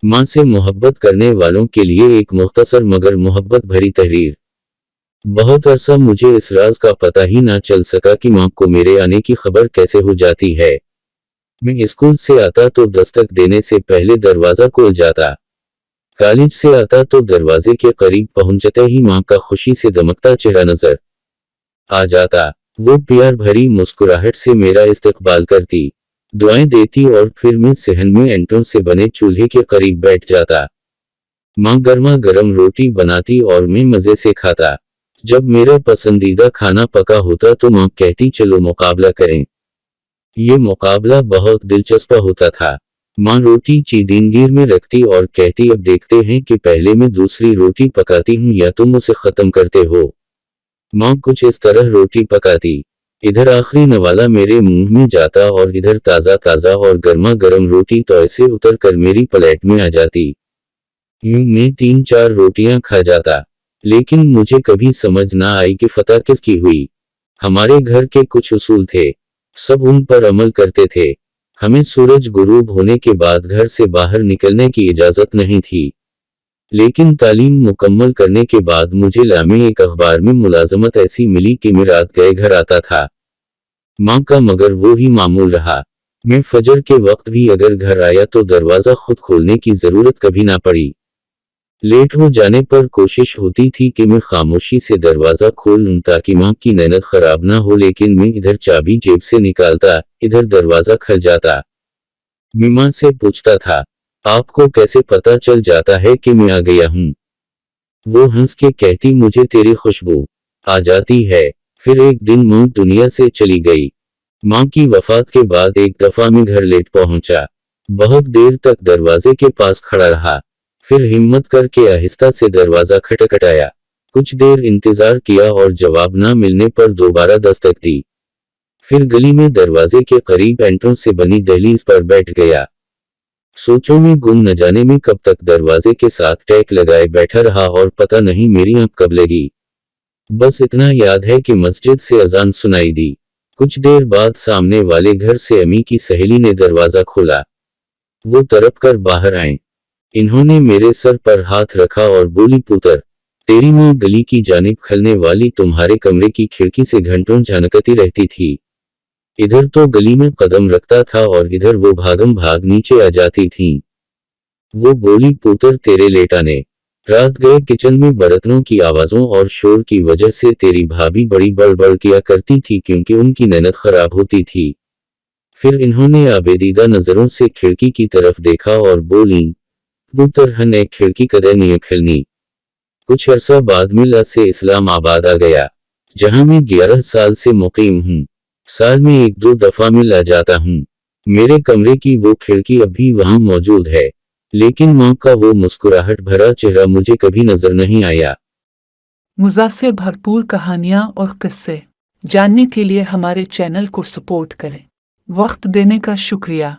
माँ से मोहब्बत करने वालों के लिए एक मुख्तसर मगर मोहब्बत भरी तहरीर। बहुत अरसा मुझे इस राज का पता ही ना चल सका कि माँ को मेरे आने की खबर कैसे हो जाती है। मैं स्कूल से आता तो दस्तक देने से पहले दरवाजा खोल जाता। कॉलेज से आता तो दरवाजे के करीब पहुंचते ही माँ का खुशी से दमकता चेहरा नजर आ जाता। वो प्यार भरी मुस्कुराहट से मेरा इस्तकबाल करती, दुआएं देती और फिर मैं सहन में ईंटों से बने चूल्हे के करीब बैठ जाता। माँ गर्मा गर्म रोटी बनाती और मैं मजे से खाता। जब मेरा पसंदीदा खाना पका होता तो माँ कहती चलो मुकाबला करें। ये मुकाबला बहुत दिलचस्प होता था। माँ रोटी चीदीनगीर में रखती और कहती अब देखते हैं कि पहले मैं दूसरी रोटी पकाती हूँ या तुम उसे खत्म करते हो। माँ कुछ इस तरह रोटी पकाती, इधर आखिरी नवाला मेरे मुंह में जाता और इधर ताजा ताजा और गर्मा गर्म रोटी तवे से उतर कर मेरी प्लेट में आ जाती। यूं मैं 3-4 रोटियां खा जाता, लेकिन मुझे कभी समझ ना आई कि फतह किसकी हुई। हमारे घर के कुछ उसूल थे, सब उन पर अमल करते थे। हमें सूरज गुरूब होने के बाद घर से बाहर निकलने की इजाजत नहीं थी, लेकिन तालीम मुकम्मल करने के बाद मुझे लामे एक अखबार में मुलाजमत ऐसी मिली कि मैं रात गए घर आता था। माँ का मगर वो ही मामूल रहा। मैं फजर के वक्त भी अगर घर आया तो दरवाजा खुद खोलने की जरूरत कभी ना पड़ी। लेट हो जाने पर कोशिश होती थी कि मैं खामोशी से दरवाजा खोल लूं ताकि माँ की नींद खराब ना हो, लेकिन मैं इधर चाबी जेब से निकालता, इधर दरवाजा खल जाता। मैं माँ से पूछता था, आपको कैसे पता चल जाता है कि मैं आ गया हूँ? वो हंस के कहती मुझे तेरी खुशबू आ जाती है। फिर एक दिन माँ दुनिया से चली गई। माँ की वफात के बाद एक दफा मैं घर लेट पहुंचा। बहुत देर तक दरवाजे के पास खड़ा रहा, फिर हिम्मत करके आहिस्ता से दरवाजा खटखटाया। कुछ देर इंतजार किया और जवाब ना मिलने पर दोबारा दस्तक दी। फिर गली में दरवाजे के करीब ईंटों से बनी दहलीज पर बैठ गया। सोचों में गुम न जाने में कब तक दरवाजे के साथ टैक लगाए बैठा रहा और पता नहीं मेरी आंख कब लगी। बस इतना याद है कि मस्जिद से अजान सुनाई दी। कुछ देर बाद सामने वाले घर से अम्मी की सहेली ने दरवाजा खोला। वो तड़प कर बाहर आए। इन्होंने मेरे सर पर हाथ रखा और बोली, पुत्र, तेरी माँ गली की जानिब खलने वाली तुम्हारे कमरे की खिड़की से घंटों झांकती रहती थी। इधर तो गली में कदम रखता था और इधर वो भागम भाग नीचे आ जाती थी। वो बोली, पुत्र, तेरे लेटाने रात गए किचन में बर्तनों की आवाजों और शोर की वजह से तेरी भाभी बड़ी बड़बड़ किया करती थी क्योंकि उनकी नींद खराब होती थी। फिर इन्होंने आबेदीदा नजरों से खिड़की की तरफ देखा और बोली, पुत्र, ने खिड़की कदे नहीं खिलनी। कुछ अरसा बाद मिला से इस्लामाबाद आ गया, जहां मैं 11 साल से मुकीम हूँ। साल में 1-2 दफा मिल आ जाता हूँ। मेरे कमरे की वो खिड़की अब भी वहां मौजूद है, लेकिन माँ का वो मुस्कुराहट भरा चेहरा मुझे कभी नजर नहीं आया। मुज़ा से भरपूर कहानियाँ और किस्से जानने के लिए हमारे चैनल को सपोर्ट करें। वक्त देने का शुक्रिया।